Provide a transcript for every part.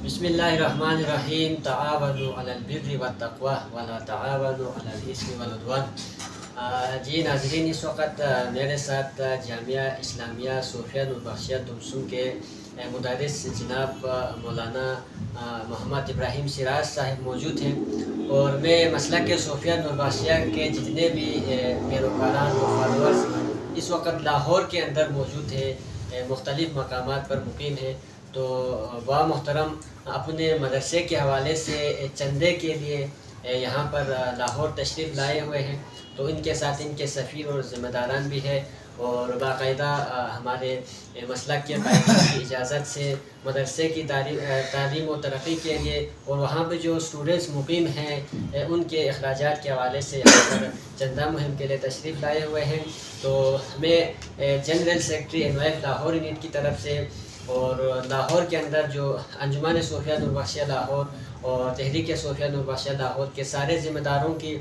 بسم اللہ الرحمن الرحیم تعاونوا علی البر والتقوی ولا تعاونوا علی الاثم والعدوان۔ جی ناظرین، اس وقت میرے ساتھ جامعہ اسلامیہ صوفیہ نوربخشیہ دمسم کے مدرس جناب مولانا محمد ابراہیم سراج صاحب موجود ہیں، اور میں مسلک صوفیہ نوربخشیہ کے جتنے بھی پیروکاران و فالورز اس وقت لاہور کے اندر موجود ہیں، مختلف مقامات پر مقیم ہیں، تو با محترم اپنے مدرسے کے حوالے سے چندے کے لیے یہاں پر لاہور تشریف لائے ہوئے ہیں، تو ان کے ساتھ ان کے سفیر اور ذمہ داران بھی ہے، اور باقاعدہ ہمارے مسلک کے قائدین کی اجازت سے مدرسے کی تعلیم و ترقی کے لیے اور وہاں پہ جو اسٹوڈنٹس مقیم ہیں ان کے اخراجات کے حوالے سے یہاں پر چندہ مہم کے لیے تشریف لائے ہوئے ہیں۔ تو ہمیں general secretary NYF Lahore unit کی طرف سے اور لاہور کے اندر جو انجمن صوفیہ نوربخشیہ لاہور اور تحریک صوفیہ نوربخشیہ لاہور کے سارے ذمہ داروں کی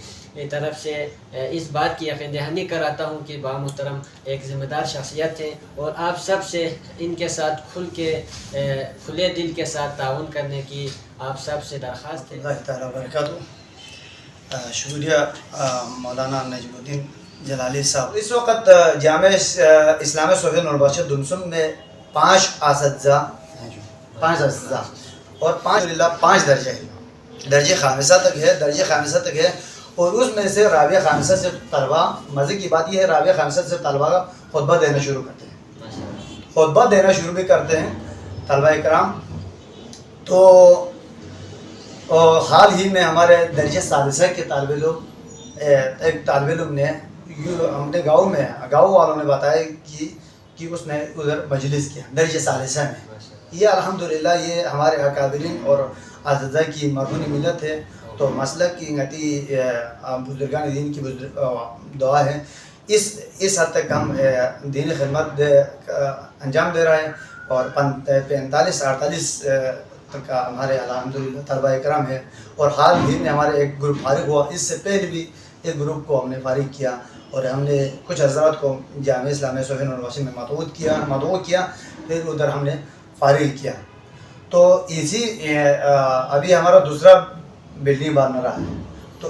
طرف سے اس بات کی یقین دہانی کراتا ہوں کہ با محترم ایک ذمہ دار شخصیت ہے، اور آپ سب سے ان کے ساتھ کھلے دل کے ساتھ تعاون کرنے کی آپ سب سے درخواست ہے۔ اللہ تعالیٰ برکاتہ۔ شکریہ مولانا نجم الدین جلالی صاحب۔ اس وقت جامعہ اسلامیہ صوفیہ نوربخشیہ دمسم میں 5 اساتذہ اور 5 درجہ خامسہ تک ہے، اور اس میں سے رابعہ خامسہ سے طلبہ، مزے کی بات یہ ہے رابعہ خامسہ سے طلبہ کا خطبہ دینا شروع بھی کرتے ہیں طلبہ اکرام۔ تو حال ہی میں ہمارے درجہ ثالثہ کے ایک طالب علم نے ہمارے گاؤں والوں نے بتایا کہ اس نے ادھر مجلس کیا درجہ ثالثہ میں۔ یہ الحمدللہ یہ ہمارے اکابرین اور اساتذہ کی مردون ملت ہے، تو مسلک کی گتی بزرگان دین کی دعا ہے، اس حد تک ہم دینی خدمت انجام دے رہے ہیں، اور 45-48 تک ہمارے الحمدللہ طلبہ اکرام ہے، اور حال ہی میں ہمارے ایک گروپ فارغ ہوا، اس سے پہلے بھی ایک گروپ کو ہم نے فارغ کیا، اور ہم نے کچھ حضرات کو جامعہ اسلامیہ صوفیہ نوربخشیہ میں مدعو کیا، پھر ادھر ہم نے فارغ کیا۔ تو ابھی ہمارا دوسرا بلڈنگ بن رہا ہے، تو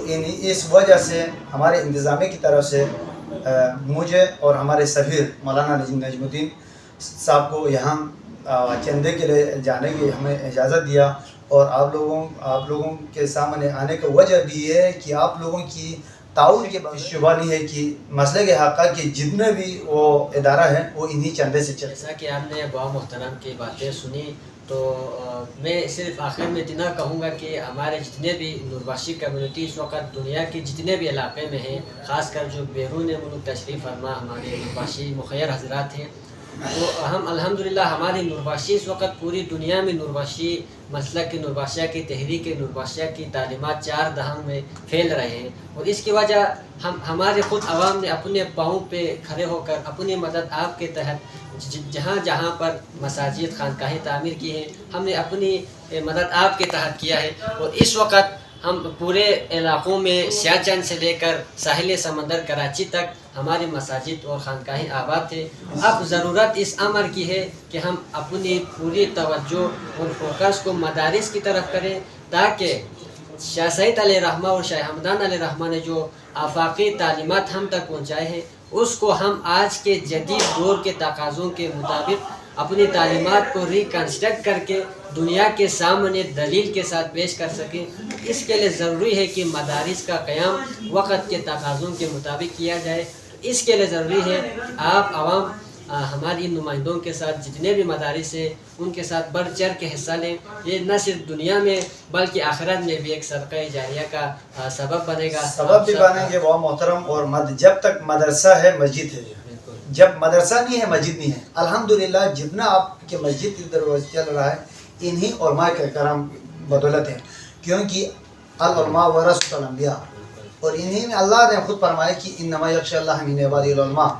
اس وجہ سے ہمارے انتظامیہ کی طرف سے مجھے اور ہمارے سفیر مولانا نجم الدین صاحب کو یہاں چندے کے لیے جانے کی ہمیں اجازت دیا، اور آپ لوگوں کے سامنے آنے کا وجہ بھی یہ ہے کہ آپ لوگوں کی تعاون کے شبہ نہیں ہے کہ مسئلے کے حقہ کے جتنے بھی وہ ادارہ ہیں وہ انہی چندے سے چلے۔ جیسا کہ آپ نے با محترم کی باتیں سنی، تو میں صرف آخر میں اتنا کہوں گا کہ ہمارے جتنے بھی نوربخشی کمیونٹی اس وقت دنیا کے جتنے بھی علاقے میں ہیں، خاص کر جو بیرون ملک تشریف فرما ہمارے نوربخشی مخیر حضرات ہیں، تو ہم الحمدللہ ہماری نوربخشی اس وقت پوری دنیا میں نوربخشی مسلک کی نوربخشیہ کی تحریک نوربخشیہ کی تعلیمات 4 دہان میں پھیل رہے ہیں، اور اس کی وجہ ہمارے خود عوام نے اپنے پاؤں پہ کھڑے ہو کر اپنی مدد آپ کے تحت جہاں جہاں پر مساجد خانقاہیں تعمیر کی ہیں، ہم نے اپنی مدد آپ کے تحت کیا ہے، اور اس وقت ہم پورے علاقوں میں سیاچن سے لے کر ساحل سمندر کراچی تک ہماری مساجد اور خانقاہیں آباد تھے۔ اب ضرورت اس امر کی ہے کہ ہم اپنی پوری توجہ اور فوکس کو مدارس کی طرف کریں، تاکہ شاہ سعید علیہ رحمہ اور شاہ حمدان علیہ رحمہ نے جو آفاقی تعلیمات ہم تک پہنچائے ہیں، اس کو ہم آج کے جدید دور کے تقاضوں کے مطابق اپنی تعلیمات کو ریکنسٹرکٹ کر کے دنیا کے سامنے دلیل کے ساتھ پیش کر سکیں۔ اس کے لیے ضروری ہے کہ مدارس کا قیام وقت کے تقاضوں کے مطابق کیا جائے۔ اس کے لیے ضروری ہے آپ عوام ہماری ان نمائندوں کے ساتھ جتنے بھی مدارس ہیں ان کے ساتھ بڑھ چڑھ کے حصہ لیں۔ یہ نہ صرف دنیا میں بلکہ آخرت میں بھی ایک صدقہ جاریہ کا سبب بنے گا، سبب بھی بنیں گے وہ محترم۔ اور جب تک مدرسہ ہے مسجد ہے، جب مدرسہ نہیں ہے مسجد نہیں ہے۔ الحمدللہ جتنا آپ کے مسجد ادھر چل رہا ہے انہی علماء کے کرام بدولت ہے، کیونکہ العلماء ورثۃ الانبیاء، اور انہی میں اللہ نے خود فرمایا کہ انما یخشی اللہ من عبادہ العلماء۔